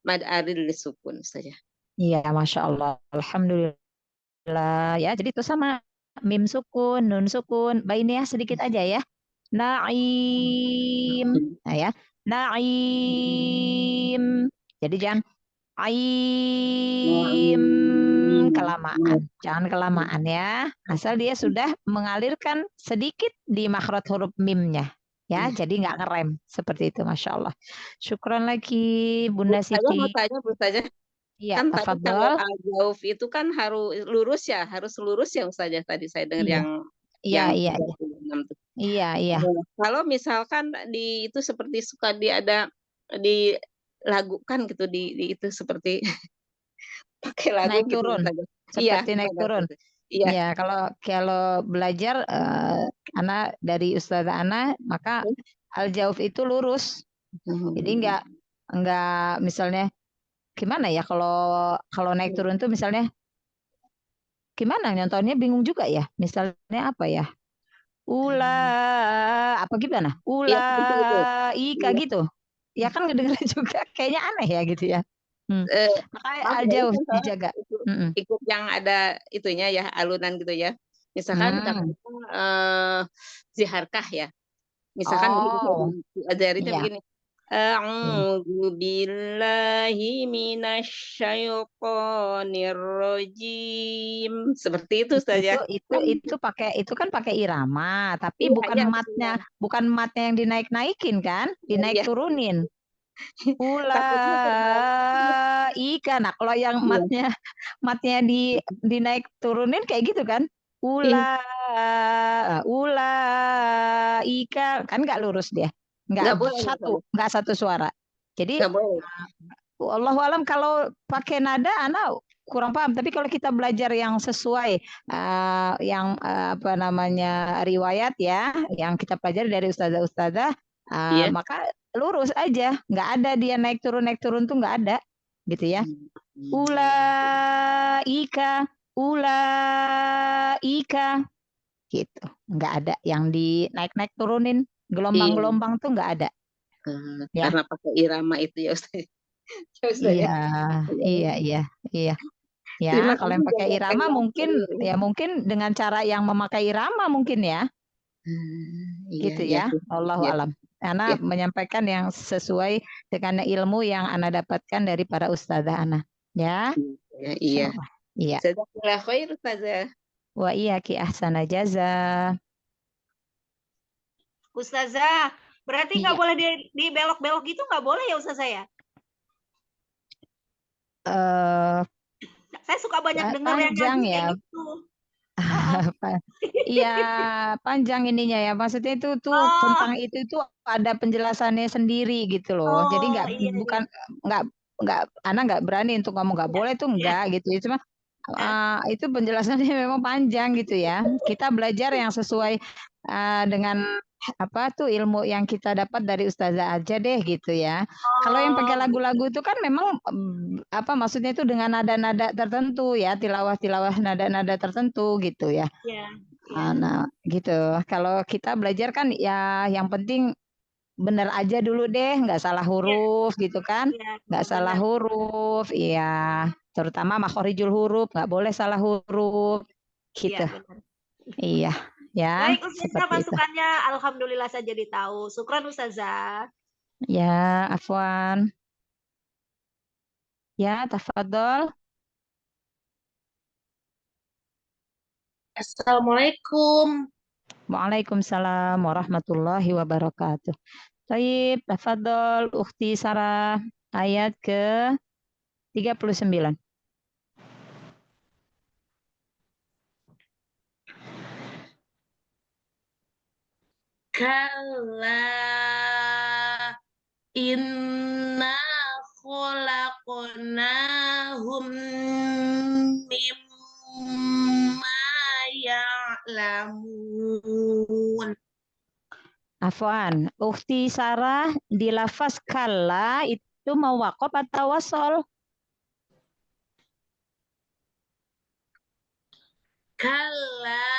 Mad aril sukun saja. Iya, Masya Allah. Alhamdulillah. Ya, jadi itu sama. Mim sukun, nun sukun. Bainnya sedikit aja ya. Naim. Nah ya. Naim. Jadi jangan aim kelamaan. Jangan kelamaan ya. Asal dia sudah mengalirkan sedikit di makhraj huruf mimnya. Ya, jadi nggak ngerem. Seperti itu, Masya Allah. Syukran lagi, Bunda Siti. Mau tanya, Bu Ustazah. Iya, Kan tadi kalau tafadhol. al-jauf itu kan harus lurus ya Ustazah tadi saya dengar Iya. yang Iya. 36 tuh. Iya. Kalau misalkan di itu seperti suka dilagukan gitu di itu seperti pakai lagu naik gitu turun. Ustazah. Seperti naik turun. Iya. Ya, kalau belajar Ana dari Ustazah Ana, maka al-jauf itu lurus. Jadi enggak misalnya gimana ya kalau naik turun tuh misalnya gimana nyontohnya bingung juga ya. Misalnya apa ya? Apa gimana? Iya, betul. Ika gitu. Ya kan ngedengerin juga kayaknya aneh ya gitu ya. Makanya al-jauf dijaga. Ikut yang ada itunya ya, alunan gitu ya. Misalkan ziharkah ya. Misalkan ajarinnya begini. A'udzu billahi minasyaitonir rajim. Seperti itu saja. Itu kan pakai irama, tapi bukan matnya yang dinaik-naikin kan, dinaik turunin. Ika. Nah, kalau yang matnya dinaik turunin kayak gitu kan. Ika kan nggak lurus dia. Nggak satu suara. Jadi Allahu alam kalau pakai nada Ana kurang paham, tapi kalau kita belajar yang sesuai yang apa namanya riwayat ya, yang kita pelajari dari ustazah maka lurus aja, nggak ada dia naik turun tuh nggak ada, gitu ya. Ulaika, gitu, nggak ada yang di naik turunin, gelombang tuh nggak ada. Karena pakai irama itu ya Ustaz. Iya. Ya, kalau yang pakai irama mungkin dengan cara yang memakai irama mungkin ya. Gitu ya. Allahu alam. Ana menyampaikan yang sesuai dengan ilmu yang Ana dapatkan dari para ustazah Ana. Ya. Iya. Iya. Jazakallahu khair Ustazah. Wa iyyaki ahsana jaza. Ustazah, berarti nggak boleh dibelok-belok gitu, nggak boleh ya Ustazah ya? Saya suka banyak dengar yang kayak gitu. Iya, panjang ininya ya. Maksudnya itu tentang itu ada penjelasannya sendiri gitu loh. Jadi Ana nggak berani untuk ngomong nggak boleh tuh enggak gitu. Cuma itu penjelasannya memang panjang gitu ya. Kita belajar yang sesuai dengan apa tuh ilmu yang kita dapat dari ustazah aja deh gitu ya. Kalau yang pakai lagu-lagu itu kan memang apa maksudnya itu dengan nada-nada tertentu ya, tilawah nada-nada tertentu gitu ya. Nah, gitu. Kalau kita belajar kan ya yang penting benar aja dulu deh, nggak salah huruf gitu kan. Nggak salah huruf, iya. Terutama makhorijul huruf, nggak boleh salah huruf gitu. Iya. Ya, baik Ustazah, masukannya alhamdulillah saya jadi tahu. Syukran Ustazah. Ya, afwan. Ya, tafadhol. Assalamualaikum. Waalaikumsalam warahmatullahi wabarakatuh. Baik, tafadhol Ukhti Sarah, ayat ke 39. Kalla inna khalaqnahum mimma ya'lamun. Afwan, Ukhti Sarah di lafaz kalla itu mau waqaf atau wasol? Kalla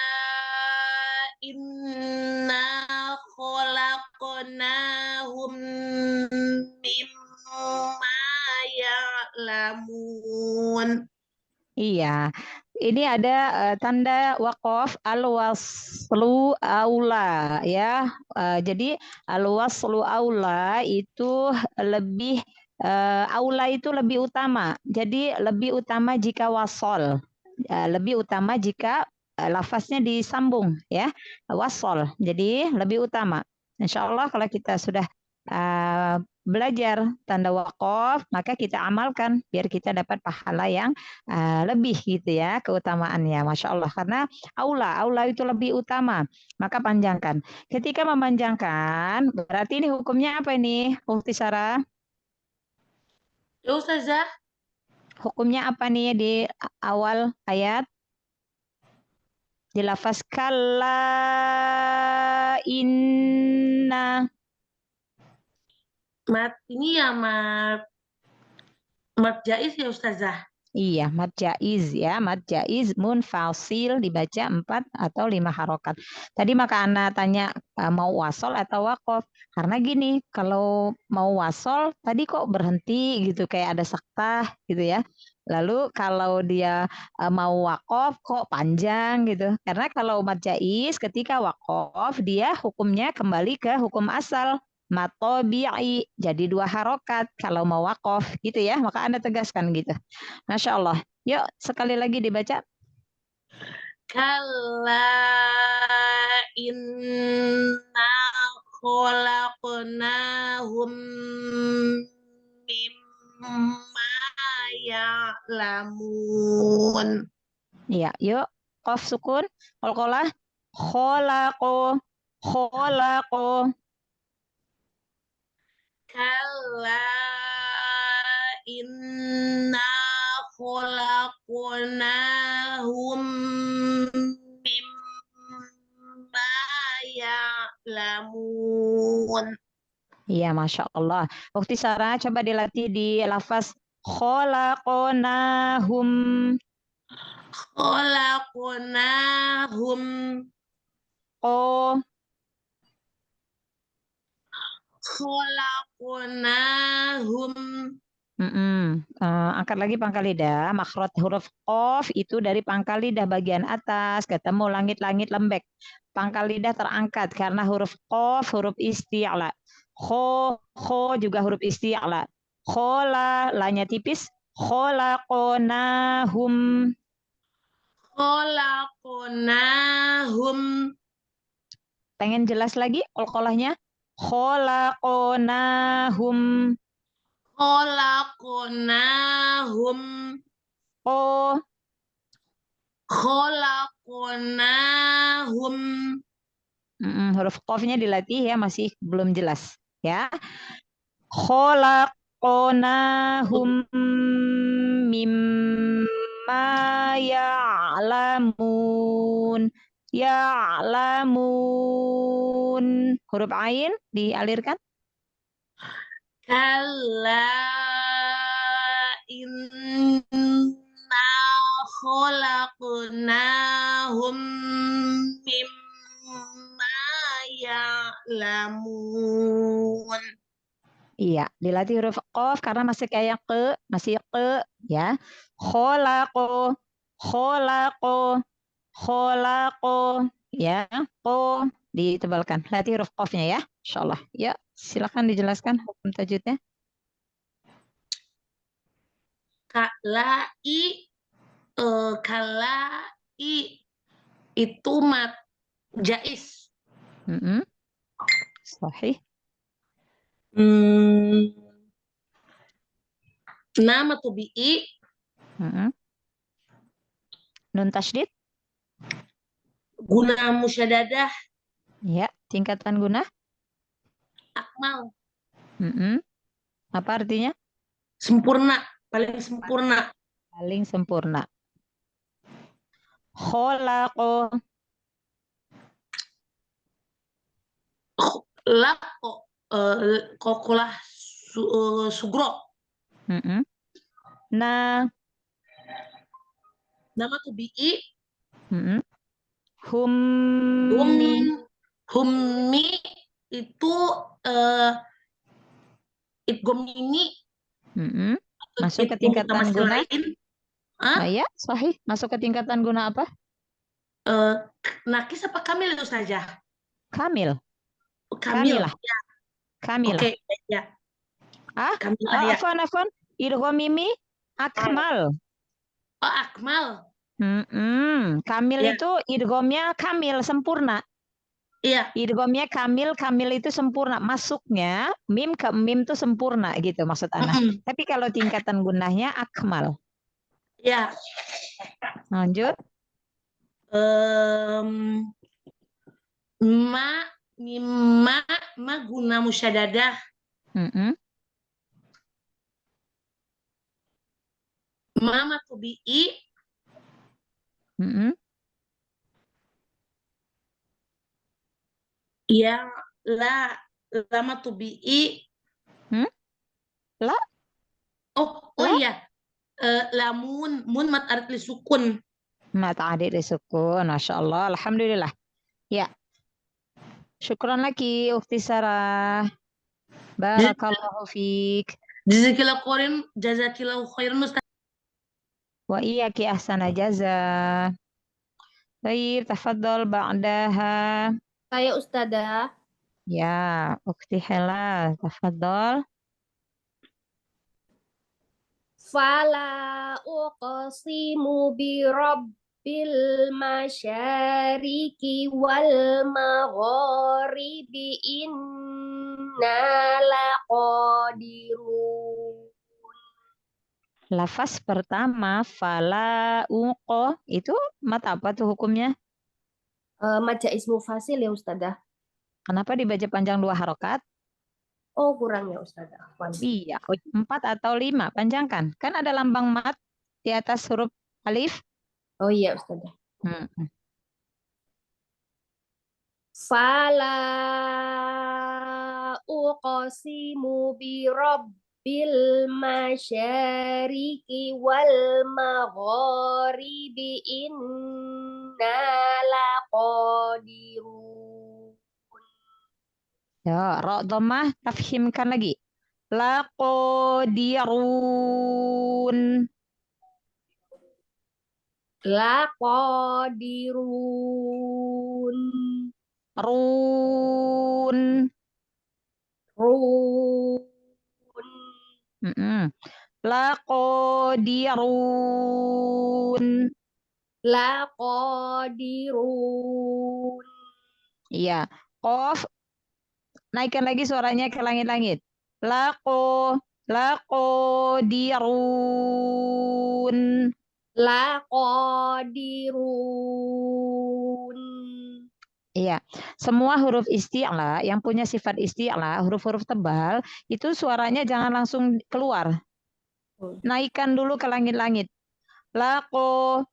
inna khalaqnahum mimma ya'lamun. Iya, ini ada tanda waqaf al-waslu aula ya. Jadi al-waslu aula itu lebih aula itu lebih utama. Jadi lebih utama jika wasol. Lebih utama jika lafaznya disambung ya. Wasol. Jadi lebih utama. Insya Allah kalau kita sudah belajar tanda waqaf, maka kita amalkan biar kita dapat pahala yang lebih gitu ya keutamaannya, Masya Allah. Karena aula itu lebih utama, maka panjangkan. Ketika memanjangkan, berarti ini hukumnya apa ini, Ukhti Sarah? Ya Ustazah. Hukumnya apa nih di awal ayat? Di lafaz kalla inna. Mat ini ya mat jaiz ya Ustazah. Iya, mad jaiz ya, mad jaiz munfasil dibaca 4 atau 5 harokat. Tadi maka Ana tanya mau wasol atau waqaf. Karena gini, kalau mau wasol tadi kok berhenti gitu kayak ada saktah gitu ya. Lalu kalau dia mau waqaf kok panjang gitu. Karena kalau mad jaiz ketika waqaf dia hukumnya kembali ke hukum asal. Matobi'i jadi 2 harokat kalau mau waqaf gitu ya, maka Anda tegaskan gitu. Masya Allah. Yuk sekali lagi dibaca. Kalla inna khalaqnahum mimma ya'lamun. Iya, yuk. Qaf sukun, qalqalah, khalaqo, khalaqo. Kalla inna khalaqnahum mimma ya'lamun. Iya, Masya Allah. Ukhti Sarah, coba dilatih di lafaz khalaqnahum. Khalaqnahum. Oh. Khalaqnahum. Angkat lagi pangkal lidah. Makhraj huruf qaf itu dari pangkal lidah bagian atas ketemu langit-langit lembek. Pangkal lidah terangkat karena huruf qaf huruf isti'la. Kho juga huruf isti'la. Khola lanya tipis. Khalaqnahum. Khalaqnahum. Pengen jelas lagi qalqalahnya? Khalaqnahum. Khalaqnahum. Oh. Khalaqnahum. Huruf qafnya dilatih ya, masih belum jelas ya. Khalaqnahum mimma ya'lamun. Ya'lamun. Huruf ain dialirkan. Kalla inna khalaqnahum mimma ya'lamun. Iya, dilatih huruf qaf karena masih kayak masih ya. Khalaqo, khalaqo, khalaqo, ya. Qo ditebalkan. Latih huruf qafnya ya, insyaallah. Ya, silakan dijelaskan hukum tajwidnya. Kalai itu mat jaiz. Sahih. Nama tubi'i. Nun tasydid. Guna musyadadah. Ya, tingkatan guna. Akmal. Apa artinya? Sempurna, paling sempurna. Paling sempurna. Khalaqo. Kokulah sugro. Nah, nama tubi'i. Hummi itu idgham mimi. Masuk ke tingkatan guna. Ya, sahih. Masuk ke tingkatan guna apa? Nakis apa kamil ya Ustazah? Kamil. Kamilah. Ya. Kamilah. Oke, ya. Kamilah, ya. Afwan. Idgham mimi akmal. Oh, akmal. Kamil Ya. itu idghamnya kamil, sempurna. Iya. Idghamnya kamil itu sempurna. Masuknya mim ke mim itu sempurna gitu maksud Ana. Tapi kalau tingkatan gunahnya akmal. Ya. Lanjut. Ma guna musyadadah. Ma matubi'i. Yang la matubi'i. La? Oh iya. Lamun mat arit li sukun. Mat arit li sukun. Masya Allah. Alhamdulillah. Ya. Syukran lagi Ukhti Sarah. Barakallahu fiik. Jazakillahu khairan Ustaz. Wa iyyaki ahsana jaza. Baik, tafadhol ba'daha. Saya Ustazah. Ya, Ukhti Hela, tafadhol. Fala uqsimu bi rabbil masyariqi wal magharibi inna laqadirun. Lafaz pertama fala uqo itu mat apa tuh hukumnya? Mat jaiz mufasil ya Ustazah. Kenapa dibaca panjang 2 harokat? Oh, kurang ya Ustazah. Iya, 4 atau 5 panjangkan. Kan ada lambang mat di atas huruf alif. Oh iya Ustazah. Fala uqsimu bi rabbil masyariqi wal magharibi inna laqadirun. Ya, ra dhammah tafhimkan lagi. Laqadirun. Laqadirun. Run. Laqadirun. Laqadirun. Iya, qaf naikkan lagi suaranya ke langit-langit. Laqadirun. Laqadirun. Iya, semua huruf isti'la yang punya sifat isti'la, huruf-huruf tebal, itu suaranya jangan langsung keluar. Naikkan dulu ke langit-langit. Laqadirun.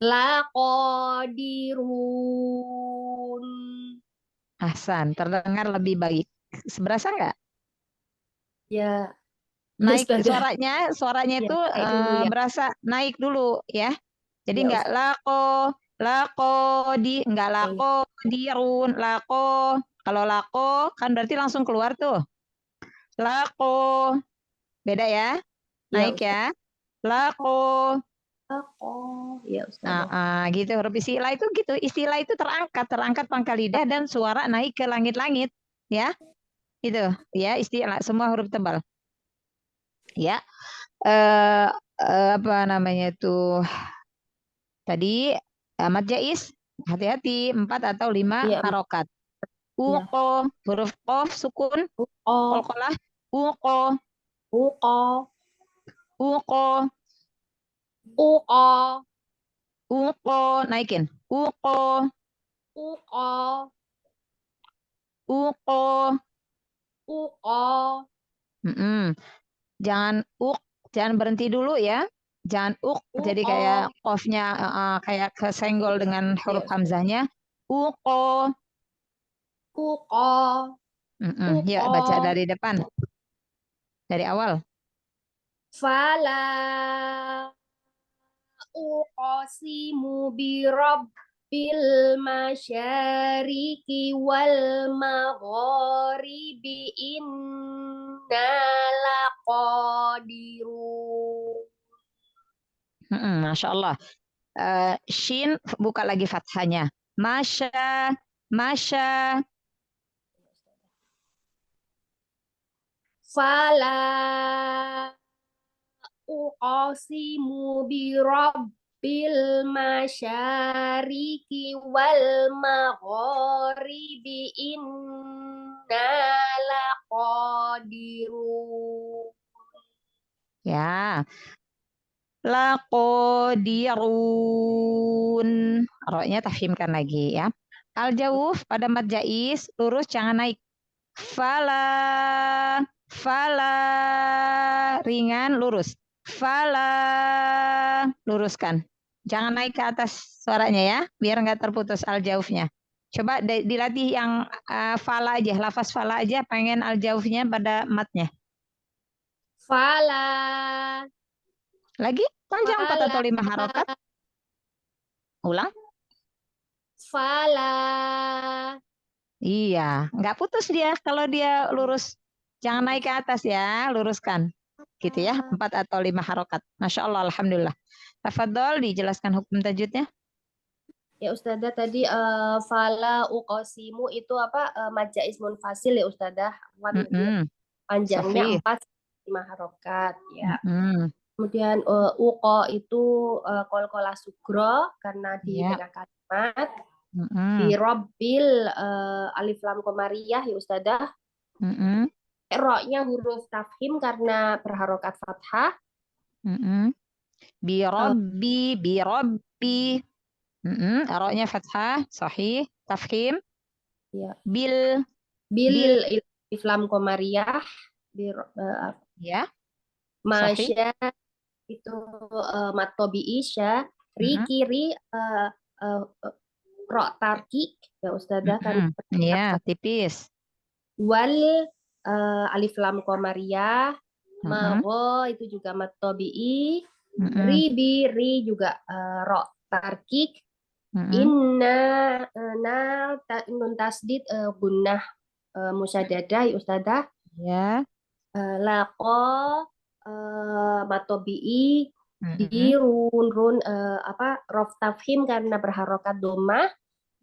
Laqadirun. Ahsan, terdengar lebih baik. Berasa nggak? Ya. Naik suaranya itu ya. berasa naik dulu ya. Jadi Ya, nggak nggak dirun, kalau lako kan berarti langsung keluar tuh. Lako beda ya. Naik ya. Lako. Ya Ustaz. Gitu huruf istilah itu gitu. Istilah itu terangkat pangkal lidah dan suara naik ke langit-langit ya. Itu ya istilah semua huruf tebal. Ya, apa namanya itu tadi mad jaiz, hati-hati 4 atau 5 harokat. Uqo, huruf qaf sukun, qalqalah, uqo, naikin, uqo, jangan jangan berhenti dulu ya. Jangan jadi kayak qafnya kayak kesenggol dengan huruf hamzahnya. Uqo. Ya, baca dari depan. Dari awal. Fala uqsimu birabbil masyariqi wal magharibi inna laqadirun. Masya Allah. Shin buka lagi fathahnya. Masya. Fala uqsimu birabbil masyariqi wal magharibi inna laqadirun. Ya. Laqadirun. Roknya tafhimkan lagi ya. Al-jawuf pada mad jaiz lurus jangan naik. Fala ringan lurus. Fala luruskan. Jangan naik ke atas suaranya ya, biar nggak terputus al-jawufnya. Coba dilatih yang fala aja, lafaz fala aja, pengen al-jawufnya pada matnya. Fala. Lagi panjang 4 atau 5 harokat. Ulang. Fala. Iya, nggak putus dia kalau dia lurus. Jangan naik ke atas ya, luruskan. Gitu ya, 4 atau 5 harokat. Masya Allah, alhamdulillah. Tafadhol dijelaskan hukum tajwidnya. Ya Ustazah, tadi fala uqsimu itu apa? Mad jaiz munfasil ya Ustazah. Panjangnya 4-5 harokat ya. Kemudian uqo itu qalqalah sugro karena di tengah kalimat. Di robbil alif lam qamariyah ya Ustazah. Ro-nya huruf tafhim karena berharokat fathah. Bi robbi. Ro-nya fathah, sahih, tafhim. Ya. Bil alif lam qamariyah. Ya. Masya itu mat tabi'i sya. Kiri ro tarkik ya Ustazah kan. Ya, tipis. Wal alif lam qamariyah. Magho itu juga mat tabi'i. Ri juga ro tarkik. Inna nun tasdid gunnah musyaddadah ya Ustazah. Ya. Laqo mat tabi'i. Di run rof tafhim karena berharokat domah.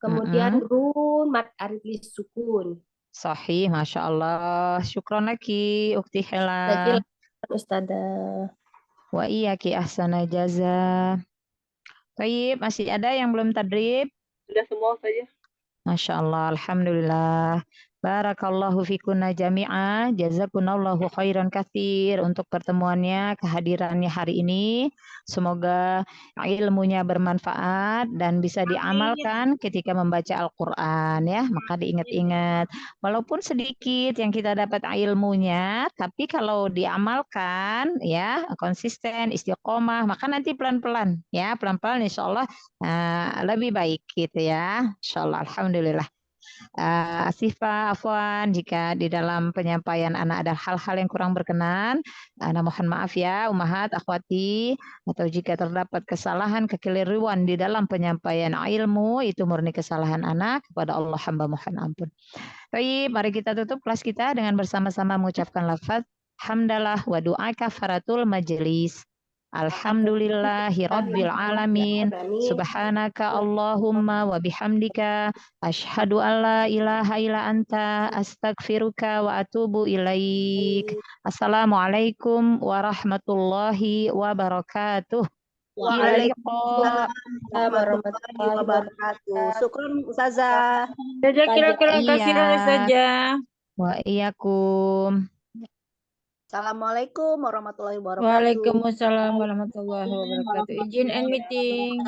Kemudian run mat arid lis sukun. Sahih, Masya Allah. Syukron lagi, Ukti Hela. Ustazah. Wa iyaki ahsana jaza. Baik, masih ada yang belum tadrib? Sudah semua saja. Masya Allah, alhamdulillah. Barakallahu fikunna jami'ah. Jazakunallahu khairan katsir untuk pertemuannya, kehadirannya hari ini. Semoga ilmunya bermanfaat dan bisa diamalkan ketika membaca Al-Quran ya. Maka diingat-ingat. Walaupun sedikit yang kita dapat ilmunya, tapi kalau diamalkan ya konsisten, istiqomah, maka nanti pelan-pelan ya, pelan-pelan insya Allah lebih baik gitu ya. Insya Allah, alhamdulillah. Asifah, afwan jika di dalam penyampaian anak ada hal-hal yang kurang berkenan, ana mohon maaf ya ummahat, akhwati, atau jika terdapat kesalahan, kekeliruan di dalam penyampaian ilmu, itu murni kesalahan anak, kepada Allah hamba mohon ampun. Baik, mari kita tutup kelas kita dengan bersama-sama mengucapkan lafaz hamdalah wa doa kafaratul majelis. Alhamdulillahi Rabbil Alamin. Subhanaka Allahumma wa bihamdika. Ashhadu an la ilaha illa anta. Astaghfiruka wa atubu ilaik. Assalamualaikum warahmatullahi wabarakatuh. Waalaikumsalam warahmatullahi wabarakatuh. Syukron Ustazah. Saja kira-kira kasih saja. Wa iyyakum. Assalamualaikum warahmatullahi wabarakatuh. Waalaikumsalam warahmatullahi wabarakatuh. Izin and meeting.